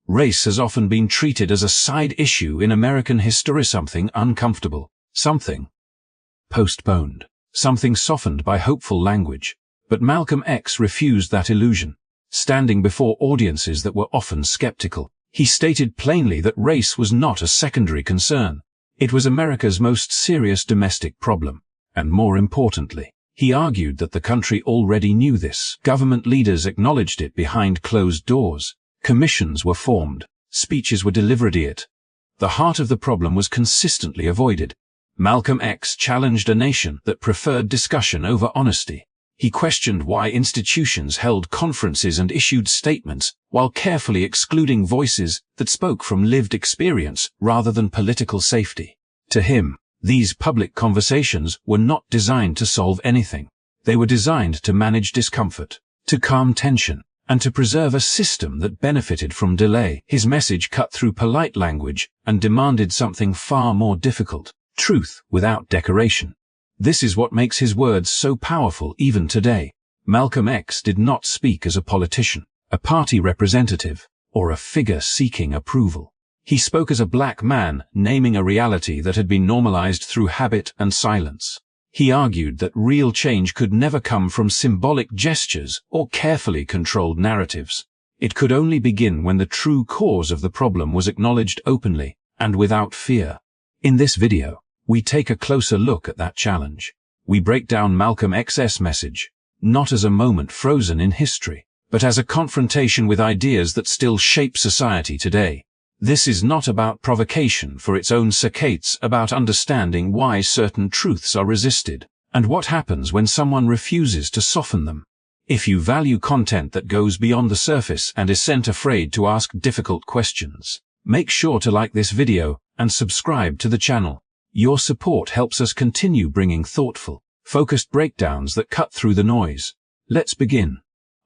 Race has often been treated as a side issue in American history, something uncomfortable, something postponed, something softened by hopeful language. But Malcolm X refused that illusion. Standing before audiences that were often skeptical, he stated plainly that race was not a secondary concern. It was America's most serious domestic problem. And more importantly, he argued that the country already knew this. Government leaders acknowledged it behind closed doors. Commissions were formed. Speeches were delivered, yet the heart of the problem was consistently avoided. Malcolm X challenged a nation that preferred discussion over honesty. He questioned why institutions held conferences and issued statements while carefully excluding voices that spoke from lived experience rather than political safety. To him, these public conversations were not designed to solve anything. They were designed to manage discomfort, to calm tension, and to preserve a system that benefited from delay. His message cut through polite language and demanded something far more difficult: truth without decoration. This is what makes his words so powerful even today. Malcolm X did not speak as a politician, a party representative, or a figure seeking approval. He spoke as a black man, naming a reality that had been normalized through habit and silence. He argued that real change could never come from symbolic gestures or carefully controlled narratives. It could only begin when the true cause of the problem was acknowledged openly and without fear. In this video, we take a closer look at that challenge. We break down Malcolm X's message, not as a moment frozen in history, but as a confrontation with ideas that still shape society today. This is not about provocation for its own sake, it's about understanding why certain truths are resisted, and what happens when someone refuses to soften them. If you value content that goes beyond the surface and isn't afraid to ask difficult questions, make sure to like this video and subscribe to the channel. Your support helps us continue bringing thoughtful, focused breakdowns that cut through the noise. Let's begin.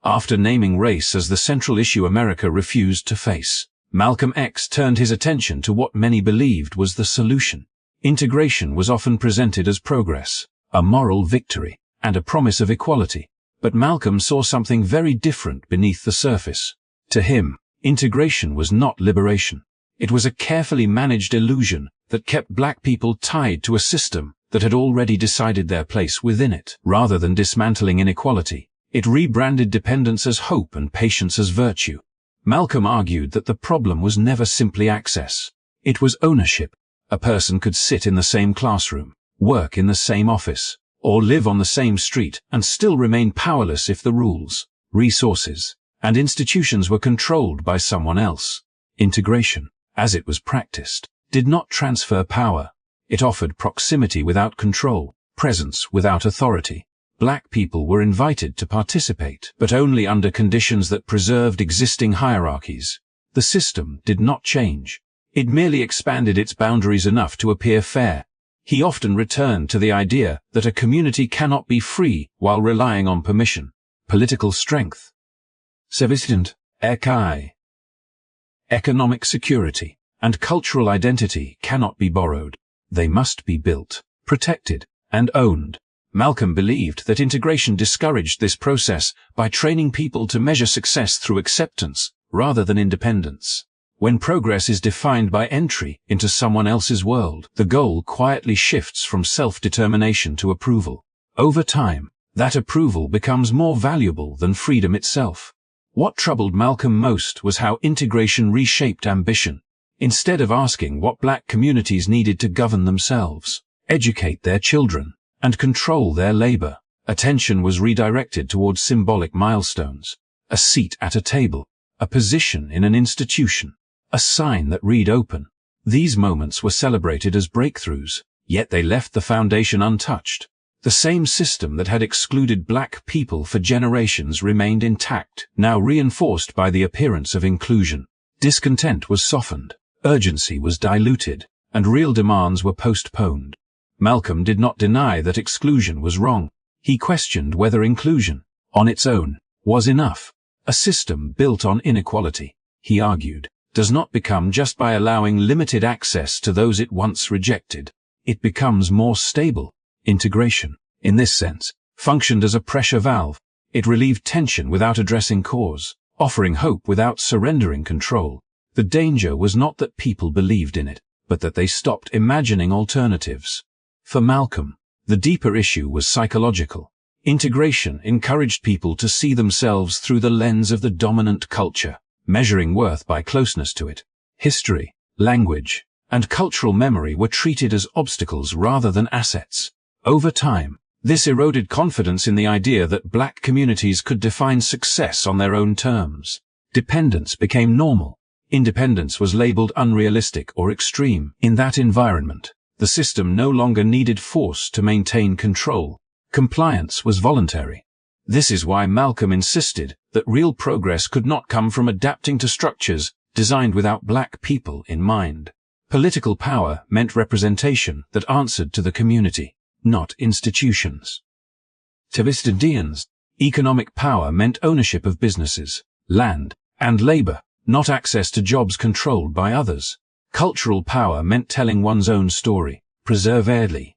After naming race as the central issue America refused to face, Malcolm X turned his attention to what many believed was the solution. Integration was often presented as progress, a moral victory, and a promise of equality. But Malcolm saw something very different beneath the surface. To him, integration was not liberation. It was a carefully managed illusion that kept black people tied to a system that had already decided their place within it. Rather than dismantling inequality, it rebranded dependence as hope and patience as virtue. Malcolm argued that the problem was never simply access. It was ownership. A person could sit in the same classroom, work in the same office, or live on the same street and still remain powerless if the rules, resources, and institutions were controlled by someone else. Integration, as it was practiced, did not transfer power. It offered proximity without control, presence without authority. Black people were invited to participate, but only under conditions that preserved existing hierarchies. The system did not change. It merely expanded its boundaries enough to appear fair. He often returned to the idea that a community cannot be free while relying on permission, political strength, sufficient economic security, and cultural identity cannot be borrowed. They must be built, protected, and owned. Malcolm believed that integration discouraged this process by training people to measure success through acceptance rather than independence. When progress is defined by entry into someone else's world, the goal quietly shifts from self-determination to approval. Over time, that approval becomes more valuable than freedom itself. What troubled Malcolm most was how integration reshaped ambition. Instead of asking what black communities needed to govern themselves, educate their children, and control their labor, attention was redirected towards symbolic milestones: a seat at a table, a position in an institution, a sign that read open. These moments were celebrated as breakthroughs, yet they left the foundation untouched. The same system that had excluded black people for generations remained intact, now reinforced by the appearance of inclusion. Discontent was softened, urgency was diluted, and real demands were postponed. Malcolm did not deny that exclusion was wrong. He questioned whether inclusion, on its own, was enough. A system built on inequality, he argued, does not become just by allowing limited access to those it once rejected. It becomes more stable. Integration, in this sense, functioned as a pressure valve. It relieved tension without addressing cause, offering hope without surrendering control. The danger was not that people believed in it, but that they stopped imagining alternatives. For Malcolm, the deeper issue was psychological. Integration encouraged people to see themselves through the lens of the dominant culture, measuring worth by closeness to it. History, language, and cultural memory were treated as obstacles rather than assets. Over time, this eroded confidence in the idea that black communities could define success on their own terms. Dependence became normal. Independence was labeled unrealistic or extreme. In that environment, the system no longer needed force to maintain control. Compliance was voluntary. This is why Malcolm insisted that real progress could not come from adapting to structures designed without black people in mind. Political power meant representation that answered to the community, not institutions. To Mr. Deans, economic power meant ownership of businesses, land, and labor, not access to jobs controlled by others. Cultural power meant telling one's own story, preserving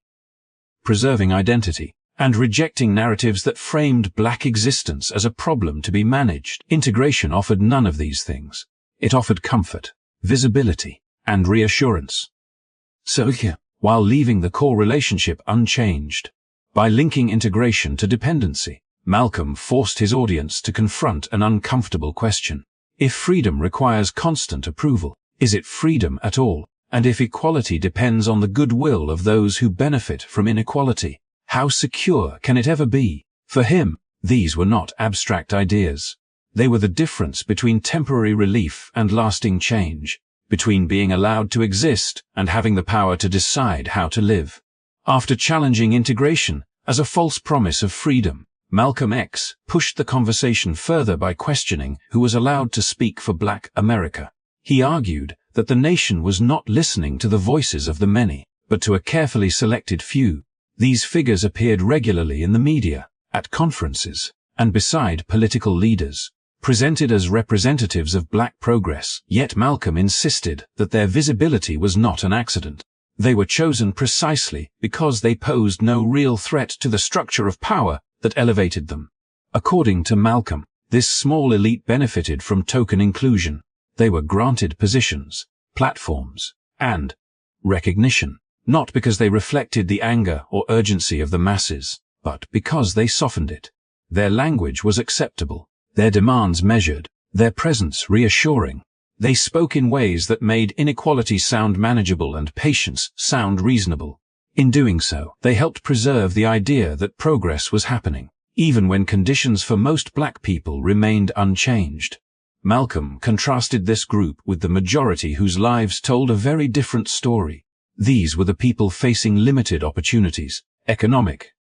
identity, and rejecting narratives that framed black existence as a problem to be managed. Integration offered none of these things. It offered comfort, visibility, and reassurance. So, while leaving the core relationship unchanged, by linking integration to dependency, Malcolm forced his audience to confront an uncomfortable question. If freedom requires constant approval, is it freedom at all? And if equality depends on the goodwill of those who benefit from inequality, how secure can it ever be? For him, these were not abstract ideas. They were the difference between temporary relief and lasting change, between being allowed to exist and having the power to decide how to live. After challenging integration as a false promise of freedom, Malcolm X pushed the conversation further by questioning who was allowed to speak for Black America. He argued that the nation was not listening to the voices of the many, but to a carefully selected few. These figures appeared regularly in the media, at conferences, and beside political leaders, presented as representatives of black progress. Yet Malcolm insisted that their visibility was not an accident. They were chosen precisely because they posed no real threat to the structure of power that elevated them. According to Malcolm, this small elite benefited from token inclusion. They were granted positions, platforms, and recognition, not because they reflected the anger or urgency of the masses, but because they softened it. Their language was acceptable, their demands measured, their presence reassuring. They spoke in ways that made inequality sound manageable and patience sound reasonable. In doing so, they helped preserve the idea that progress was happening, even when conditions for most black people remained unchanged. Malcolm contrasted this group with the majority whose lives told a very different story. These were the people facing limited opportunities, economic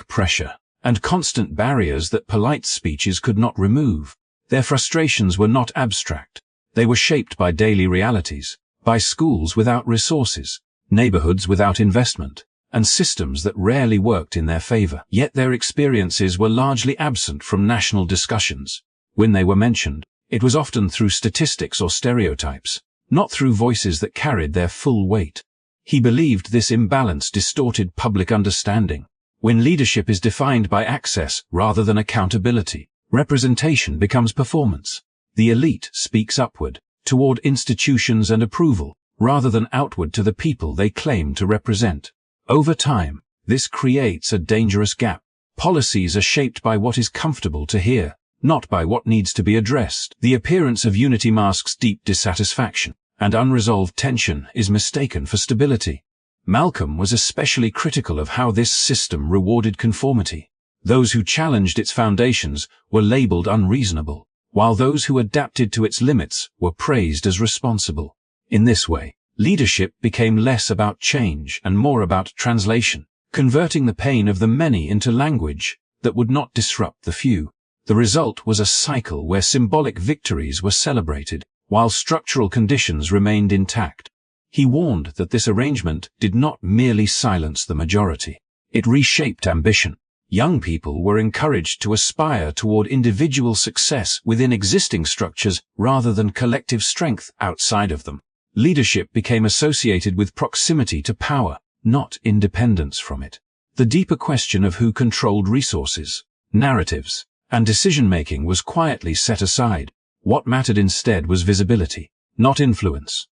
pressure, and constant barriers that polite speeches could not remove. Their frustrations were not abstract. They were shaped by daily realities, by schools without resources, neighborhoods without investment, and systems that rarely worked in their favor. Yet their experiences were largely absent from national discussions. When they were mentioned, it was often through statistics or stereotypes, not through voices that carried their full weight. He believed this imbalance distorted public understanding. When leadership is defined by access rather than accountability, representation becomes performance. The elite speaks upward, toward institutions and approval, rather than outward to the people they claim to represent. Over time, this creates a dangerous gap. Policies are shaped by what is comfortable to hear, not by what needs to be addressed. The appearance of unity masks deep dissatisfaction, and unresolved tension is mistaken for stability. Malcolm was especially critical of how this system rewarded conformity. Those who challenged its foundations were labeled unreasonable, while those who adapted to its limits were praised as responsible. In this way, leadership became less about change and more about translation, converting the pain of the many into language that would not disrupt the few. The result was a cycle where symbolic victories were celebrated, while structural conditions remained intact. He warned that this arrangement did not merely silence the majority. It reshaped ambition. Young people were encouraged to aspire toward individual success within existing structures rather than collective strength outside of them. Leadership became associated with proximity to power, not independence from it. The deeper question of who controlled resources, narratives, and decision-making was quietly set aside. What mattered instead was visibility, not influence.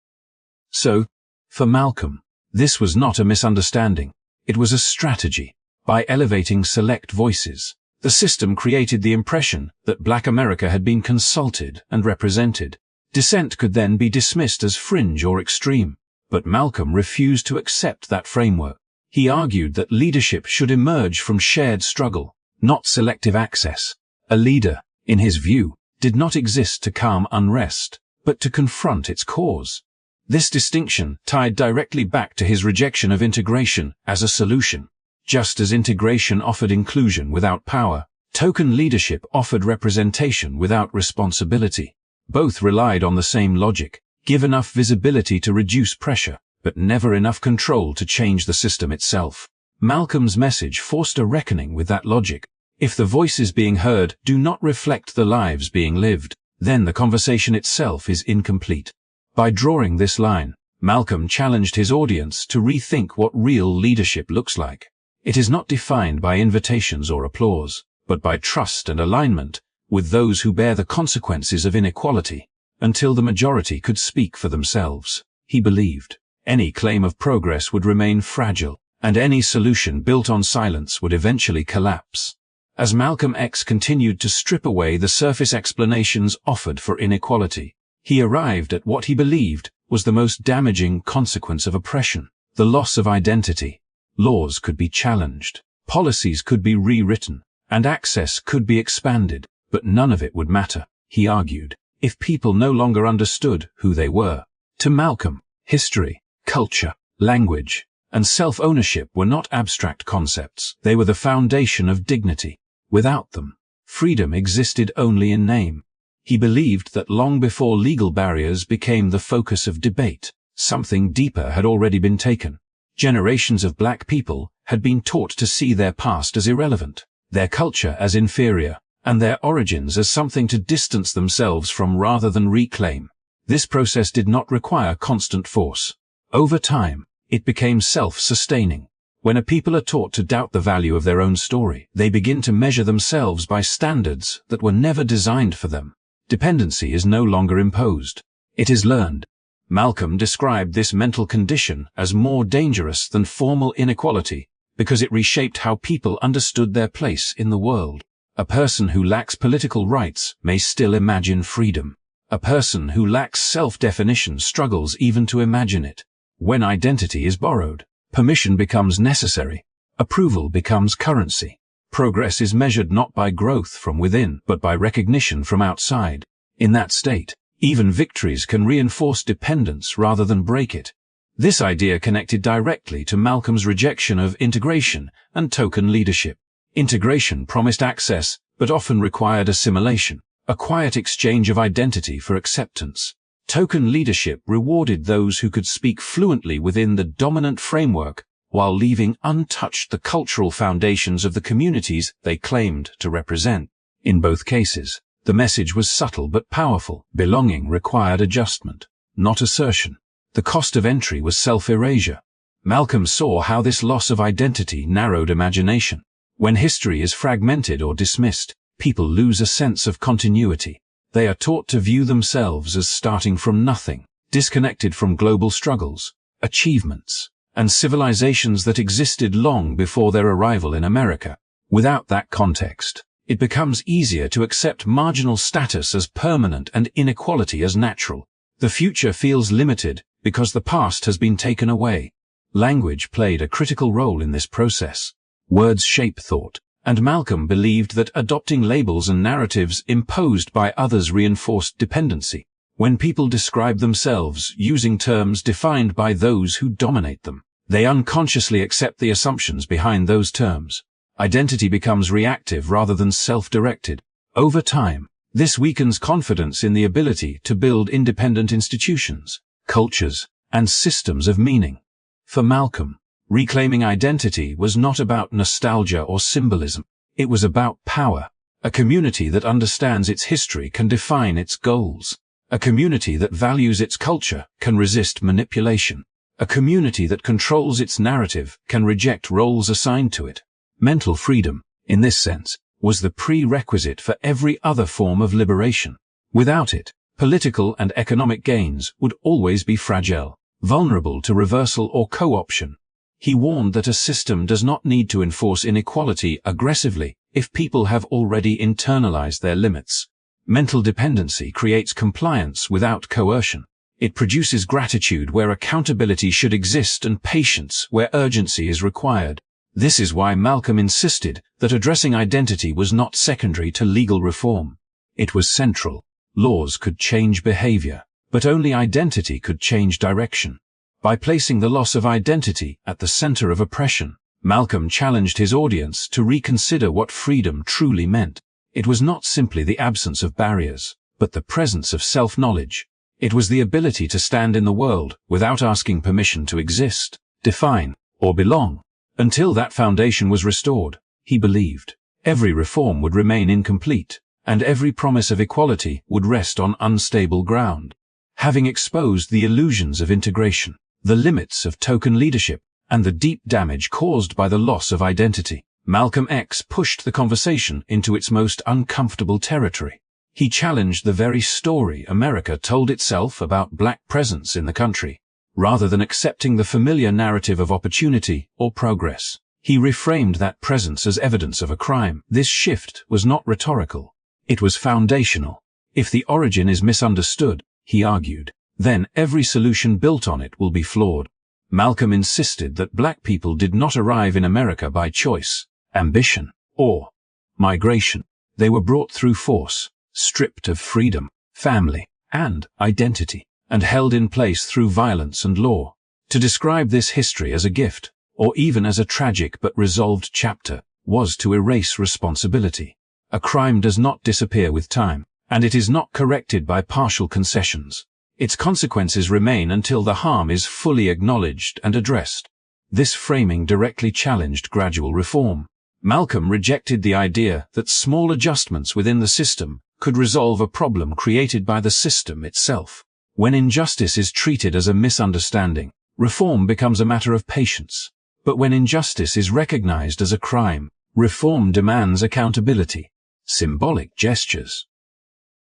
So, for Malcolm, this was not a misunderstanding. It was a strategy. By elevating select voices, the system created the impression that Black America had been consulted and represented. Dissent could then be dismissed as fringe or extreme. But Malcolm refused to accept that framework. He argued that leadership should emerge from shared struggle, not selective access. A leader, in his view, did not exist to calm unrest, but to confront its cause. This distinction tied directly back to his rejection of integration as a solution. Just as integration offered inclusion without power, token leadership offered representation without responsibility. Both relied on the same logic: give enough visibility to reduce pressure, but never enough control to change the system itself. Malcolm's message forced a reckoning with that logic. If the voices being heard do not reflect the lives being lived, then the conversation itself is incomplete. By drawing this line, Malcolm challenged his audience to rethink what real leadership looks like. It is not defined by invitations or applause, but by trust and alignment with those who bear the consequences of inequality. Until the majority could speak for themselves, he believed, any claim of progress would remain fragile, and any solution built on silence would eventually collapse. As Malcolm X continued to strip away the surface explanations offered for inequality, he arrived at what he believed was the most damaging consequence of oppression: the loss of identity. Laws could be challenged, policies could be rewritten, and access could be expanded, but none of it would matter, he argued, if people no longer understood who they were. To Malcolm, history, culture, language, and self-ownership were not abstract concepts. They were the foundation of dignity. Without them, freedom existed only in name. He believed that long before legal barriers became the focus of debate, something deeper had already been taken. Generations of Black people had been taught to see their past as irrelevant, their culture as inferior, and their origins as something to distance themselves from rather than reclaim. This process did not require constant force. Over time, it became self-sustaining. When a people are taught to doubt the value of their own story, they begin to measure themselves by standards that were never designed for them. Dependency is no longer imposed. It is learned. Malcolm described this mental condition as more dangerous than formal inequality because it reshaped how people understood their place in the world. A person who lacks political rights may still imagine freedom. A person who lacks self-definition struggles even to imagine it. When identity is borrowed, permission becomes necessary. Approval becomes currency. Progress is measured not by growth from within, but by recognition from outside. In that state, even victories can reinforce dependence rather than break it. This idea connected directly to Malcolm's rejection of integration and token leadership. Integration promised access, but often required assimilation, a quiet exchange of identity for acceptance. Token leadership rewarded those who could speak fluently within the dominant framework while leaving untouched the cultural foundations of the communities they claimed to represent. In both cases, the message was subtle but powerful. Belonging required adjustment, not assertion. The cost of entry was self-erasure. Malcolm saw how this loss of identity narrowed imagination. When history is fragmented or dismissed, people lose a sense of continuity. They are taught to view themselves as starting from nothing, disconnected from global struggles, achievements, and civilizations that existed long before their arrival in America. Without that context, it becomes easier to accept marginal status as permanent and inequality as natural. The future feels limited because the past has been taken away. Language played a critical role in this process. Words shape thought, and Malcolm believed that adopting labels and narratives imposed by others reinforced dependency. When people describe themselves using terms defined by those who dominate them, they unconsciously accept the assumptions behind those terms. Identity becomes reactive rather than self-directed. Over time, this weakens confidence in the ability to build independent institutions, cultures, and systems of meaning. For Malcolm, reclaiming identity was not about nostalgia or symbolism. It was about power. A community that understands its history can define its goals. A community that values its culture can resist manipulation. A community that controls its narrative can reject roles assigned to it. Mental freedom, in this sense, was the prerequisite for every other form of liberation. Without it, political and economic gains would always be fragile, vulnerable to reversal or co-option. He warned that a system does not need to enforce inequality aggressively if people have already internalized their limits. Mental dependency creates compliance without coercion. It produces gratitude where accountability should exist and patience where urgency is required. This is why Malcolm insisted that addressing identity was not secondary to legal reform. It was central. Laws could change behavior, but only identity could change direction. By placing the loss of identity at the center of oppression, Malcolm challenged his audience to reconsider what freedom truly meant. It was not simply the absence of barriers, but the presence of self-knowledge. It was the ability to stand in the world without asking permission to exist, define, or belong. Until that foundation was restored, he believed, every reform would remain incomplete, and every promise of equality would rest on unstable ground. Having exposed the illusions of integration, the limits of token leadership, and the deep damage caused by the loss of identity, Malcolm X pushed the conversation into its most uncomfortable territory. He challenged the very story America told itself about black presence in the country. Rather than accepting the familiar narrative of opportunity or progress, he reframed that presence as evidence of a crime. This shift was not rhetorical. It was foundational. If the origin is misunderstood, he argued, then every solution built on it will be flawed. Malcolm insisted that black people did not arrive in America by choice, ambition, or migration. They were brought through force, stripped of freedom, family, and identity, and held in place through violence and law. To describe this history as a gift, or even as a tragic but resolved chapter, was to erase responsibility. A crime does not disappear with time, and it is not corrected by partial concessions. Its consequences remain until the harm is fully acknowledged and addressed. This framing directly challenged gradual reform. Malcolm rejected the idea that small adjustments within the system could resolve a problem created by the system itself. When injustice is treated as a misunderstanding, reform becomes a matter of patience. But when injustice is recognized as a crime, reform demands accountability. Symbolic gestures,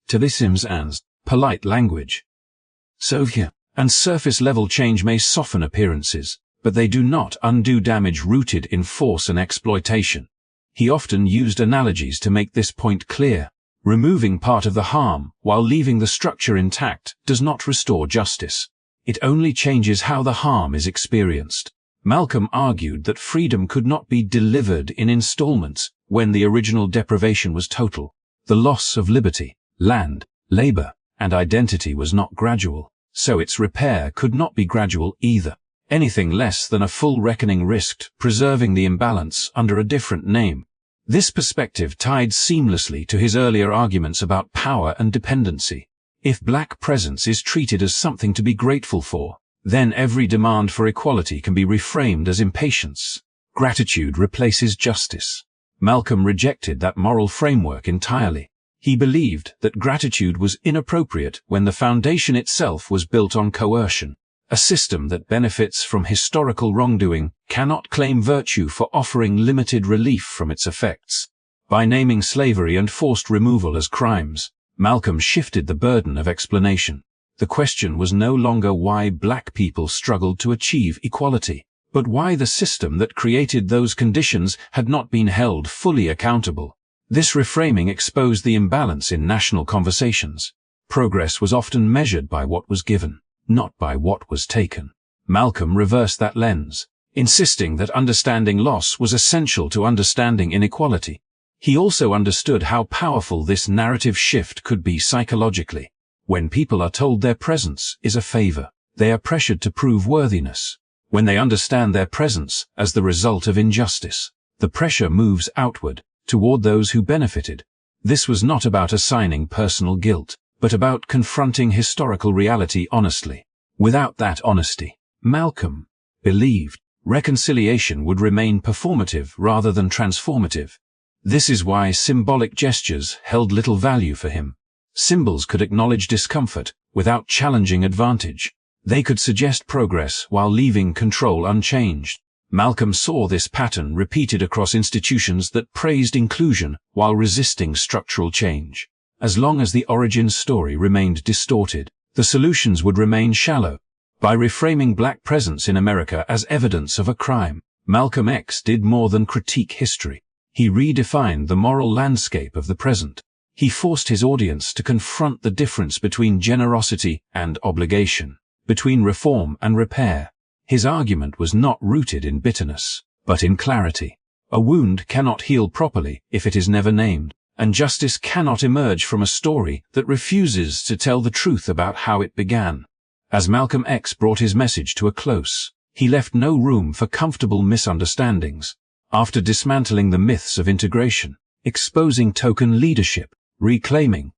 Tavisms and polite language, and surface-level change may soften appearances, but they do not undo damage rooted in force and exploitation. He often used analogies to make this point clear. Removing part of the harm while leaving the structure intact does not restore justice. It only changes how the harm is experienced. Malcolm argued that freedom could not be delivered in installments when the original deprivation was total. The loss of liberty, land, labor, and identity was not gradual, so its repair could not be gradual either. Anything less than a full reckoning risked preserving the imbalance under a different name. This perspective tied seamlessly to his earlier arguments about power and dependency. If black presence is treated as something to be grateful for, then every demand for equality can be reframed as impatience. Gratitude replaces justice. Malcolm rejected that moral framework entirely. He believed that gratitude was inappropriate when the foundation itself was built on coercion. A system that benefits from historical wrongdoing cannot claim virtue for offering limited relief from its effects. By naming slavery and forced removal as crimes, Malcolm shifted the burden of explanation. The question was no longer why black people struggled to achieve equality, but why the system that created those conditions had not been held fully accountable. This reframing exposed the imbalance in national conversations. Progress was often measured by what was given, not by what was taken. Malcolm reversed that lens, insisting that understanding loss was essential to understanding inequality. He also understood how powerful this narrative shift could be psychologically. When people are told their presence is a favor, they are pressured to prove worthiness. When they understand their presence as the result of injustice, the pressure moves outward, toward those who benefited. This was not about assigning personal guilt, but about confronting historical reality honestly. Without that honesty, Malcolm believed reconciliation would remain performative rather than transformative. This is why symbolic gestures held little value for him. Symbols could acknowledge discomfort without challenging advantage. They could suggest progress while leaving control unchanged. Malcolm saw this pattern repeated across institutions that praised inclusion while resisting structural change. As long as the origin story remained distorted, the solutions would remain shallow. By reframing black presence in America as evidence of a crime, Malcolm X did more than critique history. He redefined the moral landscape of the present. He forced his audience to confront the difference between generosity and obligation, between reform and repair. His argument was not rooted in bitterness, but in clarity. A wound cannot heal properly if it is never named, and justice cannot emerge from a story that refuses to tell the truth about how it began. As Malcolm X brought his message to a close, he left no room for comfortable misunderstandings. After dismantling the myths of integration, exposing token leadership, reclaiming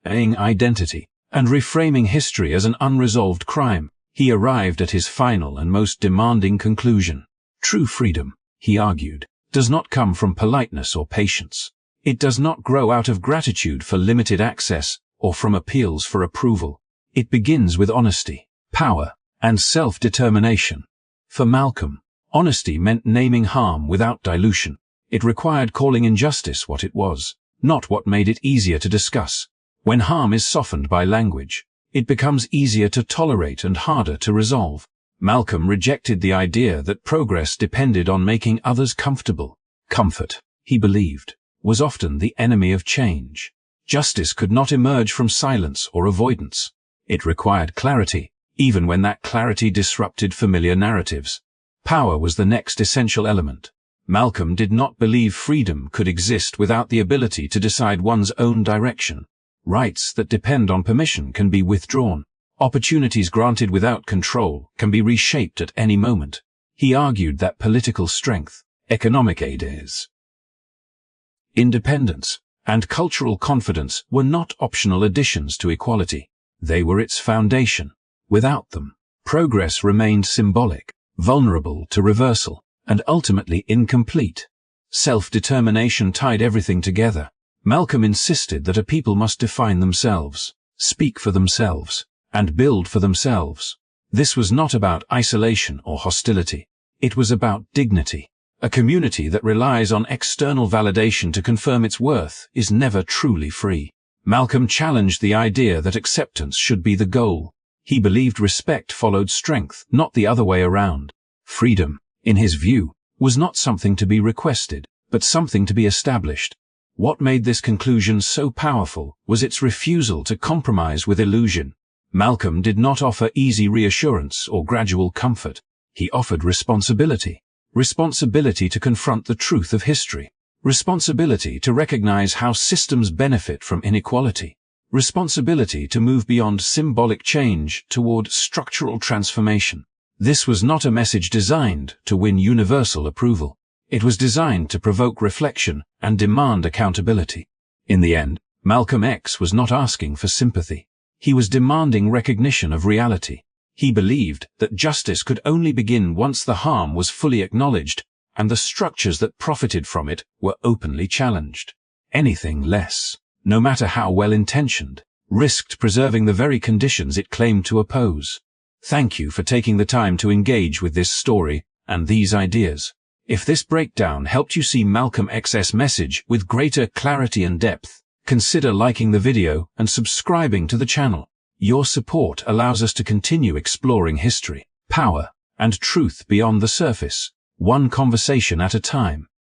identity, and reframing history as an unresolved crime, he arrived at his final and most demanding conclusion. True freedom, he argued, does not come from politeness or patience. It does not grow out of gratitude for limited access or from appeals for approval. It begins with honesty, power, and self-determination. For Malcolm, honesty meant naming harm without dilution. It required calling injustice what it was, not what made it easier to discuss. When harm is softened by language, it becomes easier to tolerate and harder to resolve. Malcolm rejected the idea that progress depended on making others comfortable. Comfort, he believed, was often the enemy of change. Justice could not emerge from silence or avoidance. It required clarity, even when that clarity disrupted familiar narratives. Power was the next essential element. Malcolm did not believe freedom could exist without the ability to decide one's own direction. Rights that depend on permission can be withdrawn. Opportunities granted without control can be reshaped at any moment. He argued that political strength, economic independence, and cultural confidence were not optional additions to equality. They were its foundation. Without them, progress remained symbolic, vulnerable to reversal, and ultimately incomplete. Self-determination tied everything together. Malcolm insisted that a people must define themselves, speak for themselves, and build for themselves. This was not about isolation or hostility. It was about dignity. A community that relies on external validation to confirm its worth is never truly free. Malcolm challenged the idea that acceptance should be the goal. He believed respect followed strength, not the other way around. Freedom, in his view, was not something to be requested, but something to be established. What made this conclusion so powerful was its refusal to compromise with illusion. Malcolm did not offer easy reassurance or gradual comfort. He offered responsibility. Responsibility to confront the truth of history. Responsibility to recognize how systems benefit from inequality. Responsibility to move beyond symbolic change toward structural transformation. This was not a message designed to win universal approval. It was designed to provoke reflection and demand accountability. In the end, Malcolm X was not asking for sympathy. He was demanding recognition of reality. He believed that justice could only begin once the harm was fully acknowledged and the structures that profited from it were openly challenged. Anything less, no matter how well-intentioned, risked preserving the very conditions it claimed to oppose. Thank you for taking the time to engage with this story and these ideas. If this breakdown helped you see Malcolm X's message with greater clarity and depth, consider liking the video and subscribing to the channel. Your support allows us to continue exploring history, power, and truth beyond the surface, one conversation at a time.